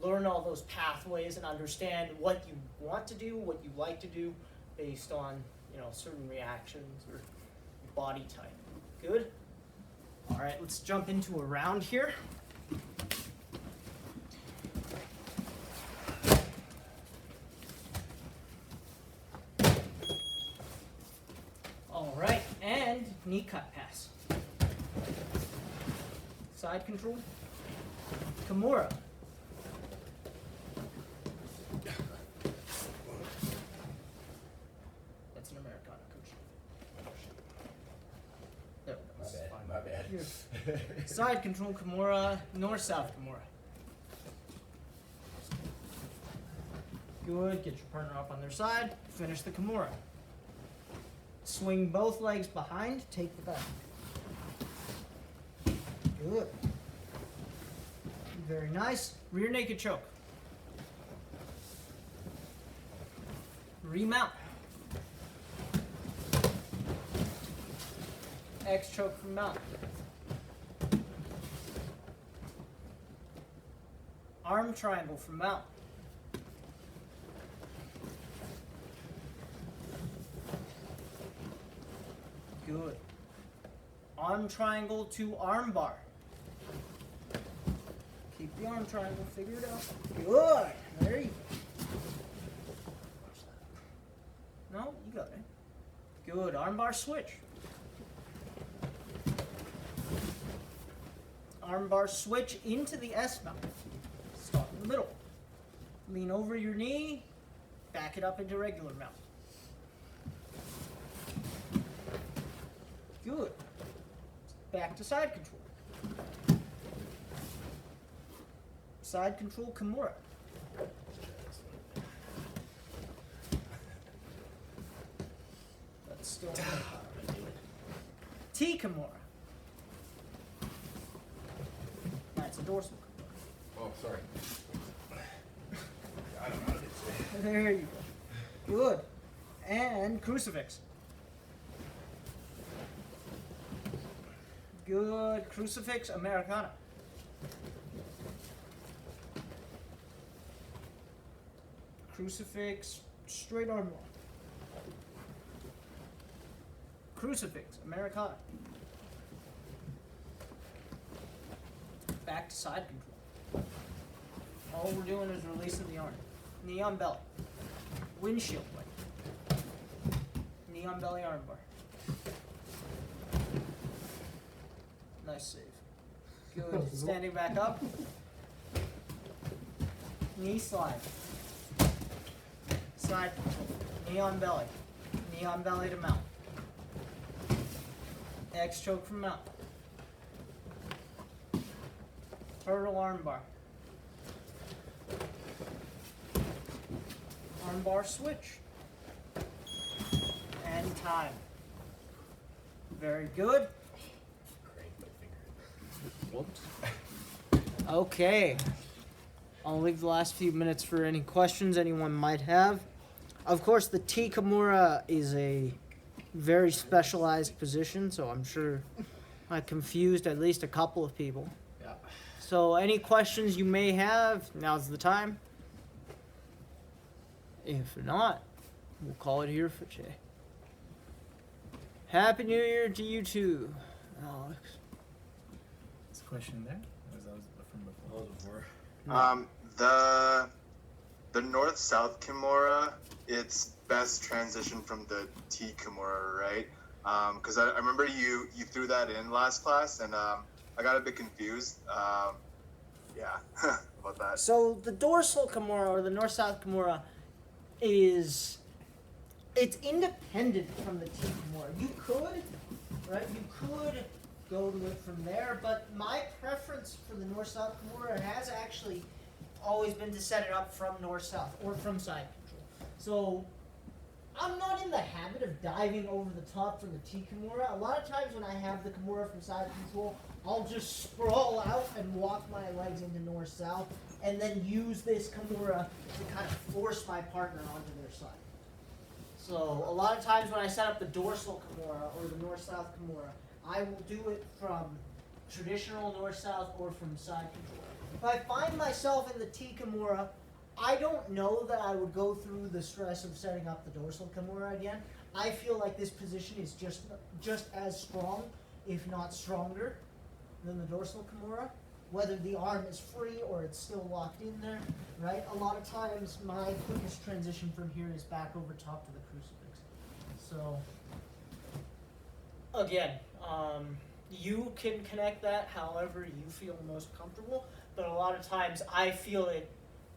learn all those pathways and understand what you want to do, what you like to do, based on, you know, certain reactions or body type. Good? All right, let's jump into a round here. All right, and knee cut pass. Side control. Kimura. That's an Americana, coach. There we go. My bad. Here. Side control Kimura, north-south Kimura. Good, get your partner up on their side, finish the Kimura. Swing both legs behind, take the back. Good. Very nice. Rear naked choke. Remount. X choke from mount. Arm triangle from mount. Good. Arm triangle to arm bar. Keep the arm triangle, figure it out. Good. There you go. No, you got it. Good. Arm bar switch. Arm bar switch into the S mount. Start in the middle. Lean over your knee. Back it up into regular mount. Good. Back to side control. Side control Kimura. That's still T Kimura. That's a dorsal Kimura. Oh, sorry. I don't know how to do There you go. Good. And Crucifix. Good. Crucifix Americana. Crucifix straight arm lock. Crucifix Americana. Back to side control. All we're doing is releasing the arm. Knee on belly. Windshield leg. Knee on belly arm bar. Nice save. Good. Standing back up. Knee slide. Side control. Knee on belly. Knee on belly to mount. X choke from mount. Turtle arm bar. Arm bar switch. And time. Very good. Whoops. Okay. I'll leave the last few minutes for any questions anyone might have. Of course, the T Kimura is a very specialized position, so I'm sure I confused at least a couple of people. Yeah. So any questions you may have, now's the time. If not, we'll call it here for today. Happy New Year to you too, Alex. This question there? Or was that from before? That was before. The north-south Kimura, it's best transition from the T Kimura, right? Because I remember you threw that in last class, and I got a bit confused. Yeah, about that. So the dorsal Kimura or the north-south Kimura it's independent from the T Kimura. You could, right? You could go to it from there, but my preference for the north-south Kimura has actually always been to set it up from north-south or from side control. So I'm not in the habit of diving over the top from the T Kimura. A lot of times when I have the Kimura from side control, I'll just sprawl out and walk my legs into north-south and then use this Kimura to kind of force my partner onto their side. So a lot of times when I set up the dorsal Kimura or the north-south Kimura, I will do it from traditional north-south or from side control. If I find myself in the T Kimura, I don't know that I would go through the stress of setting up the dorsal Kimura again. I feel like this position is just as strong, if not stronger, than the dorsal Kimura. Whether the arm is free or it's still locked in there, right? A lot of times my quickest transition from here is back over top to the crucifix. So, again, you can connect that however you feel most comfortable, but a lot of times I feel it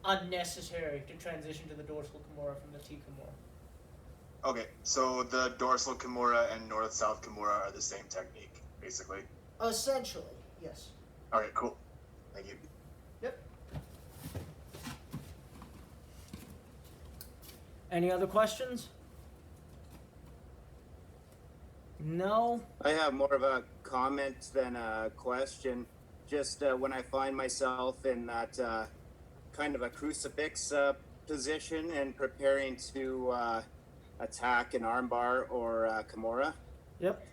unnecessary to transition to the dorsal Kimura from the T Kimura. Okay, so the dorsal Kimura and north-south Kimura are the same technique, basically. Essentially, yes. All right, cool. Thank you. Yep. Any other questions? No? I have more of a comment than a question. Just when I find myself in that kind of a crucifix position and preparing to attack an armbar or Kimura, Yep.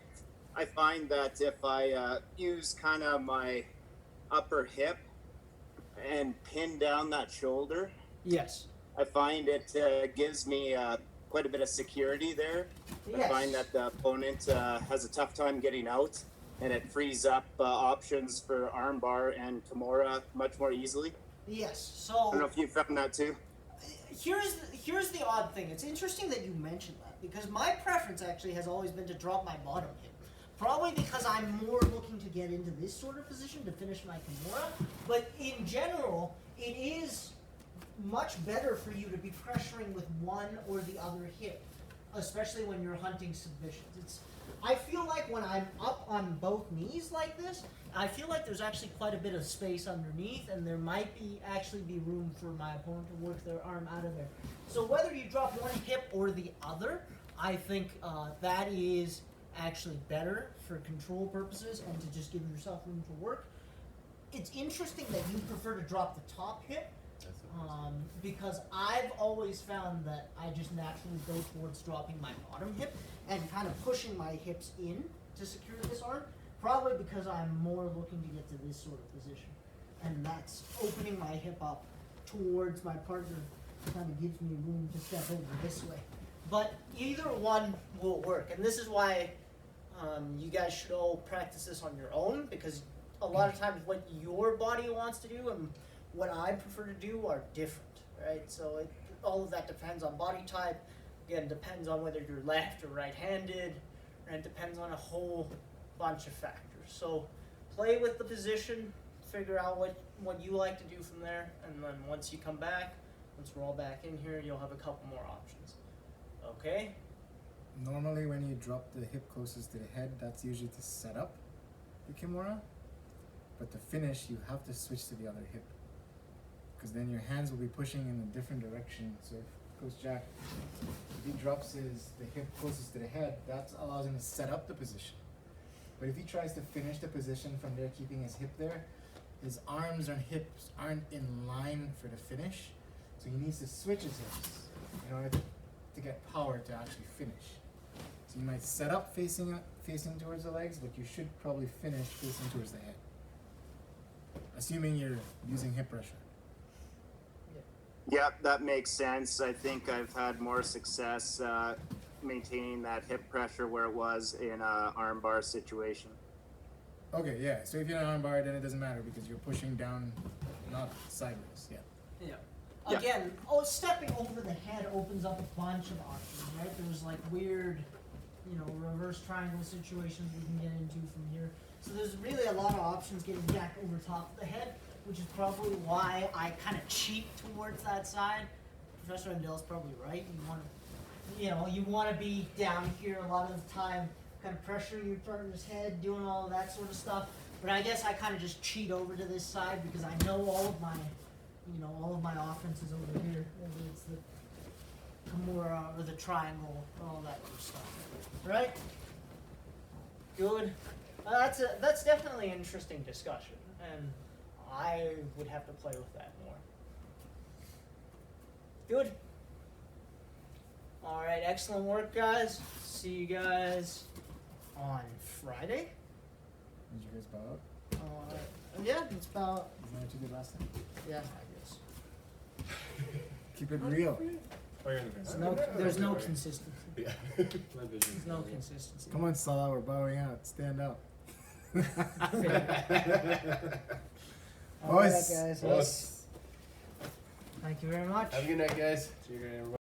I find that if I use kind of my upper hip and pin down that shoulder, Yes. I find it gives me quite a bit of security there. Yes. I find that the opponent has a tough time getting out, and it frees up options for armbar and Kimura much more easily. Yes. I don't know So if you found that too. here's the odd thing. It's interesting that you mentioned that because my preference actually has always been to drop my bottom hip. Probably because I'm more looking to get into this sort of position to finish my Kimura. But in general, it is much better for you to be pressuring with one or the other hip, especially when you're hunting submissions. I feel like when I'm up on both knees like this, I feel like there's actually quite a bit of space underneath, and there might actually be room for my opponent to work their arm out of there. So whether you drop one hip or the other, I think that is actually better for control purposes and to just give yourself room to work. It's interesting that you prefer to drop the top hip, because I've always found that I just naturally go towards dropping my bottom hip and kind of pushing my hips in to secure this arm, probably because I'm more looking to get to this sort of position. And that's opening my hip up towards my partner, kind of gives me room to step over this way. But either one will work, and this is why you guys should all practice this on your own, because a lot of times what your body wants to do and what I prefer to do are different, right? So all of that depends on body type. Again, depends on whether you're left or right-handed, and it depends on a whole bunch of factors. So play with the position, figure out what you like to do from there, and then once you come back, once we're all back in here, you'll have a couple more options. Okay? Normally, when you drop the hip closest to the head, that's usually to set up the Kimura. But to finish, you have to switch to the other hip, because then your hands will be pushing in a different direction. So if Coach Jack, if he drops the hip closest to the head, that allows him to set up the position. But if he tries to finish the position from there, keeping his hip there, his arms and hips aren't in line for the finish. So he needs to switch his hips in order to get power to actually finish. So you might set up facing towards the legs, but you should probably finish facing towards the head, assuming you're using hip pressure. Yeah, that makes sense. I think I've had more success maintaining that hip pressure where it was in a armbar situation. Okay, yeah. So if you're in an armbar, then it doesn't matter because you're pushing down, not sideways. Yeah. Yeah. Yeah. Again, stepping over the head opens up a bunch of options, right? There's like weird, reverse triangle situations we can get into from here. So there's really a lot of options getting jacked over top of the head, which is probably why I kind of cheat towards that side. Professor Endell's probably right. You want to be down here a lot of the time, kind of pressuring your partner's head, doing all of that sort of stuff. But I guess I kind of just cheat over to this side because I know all of my offense is over here, whether it's the Kimura or the triangle or all that good stuff. Right? Good. That's definitely an interesting discussion, and I would have to play with that more. Good. All right, excellent work, guys. See you guys on Friday. Did you guys bow out? Yeah, it's about. Isn't that what you did last time? Yeah, I guess. Keep it real. Oh, you're in the There's no consistency. Yeah. There's no consistency. Come on, Salah, we're bowing out. Stand up. All right, Boys. guys. Boss. Thank you very much. Have a good night, guys. See you guys.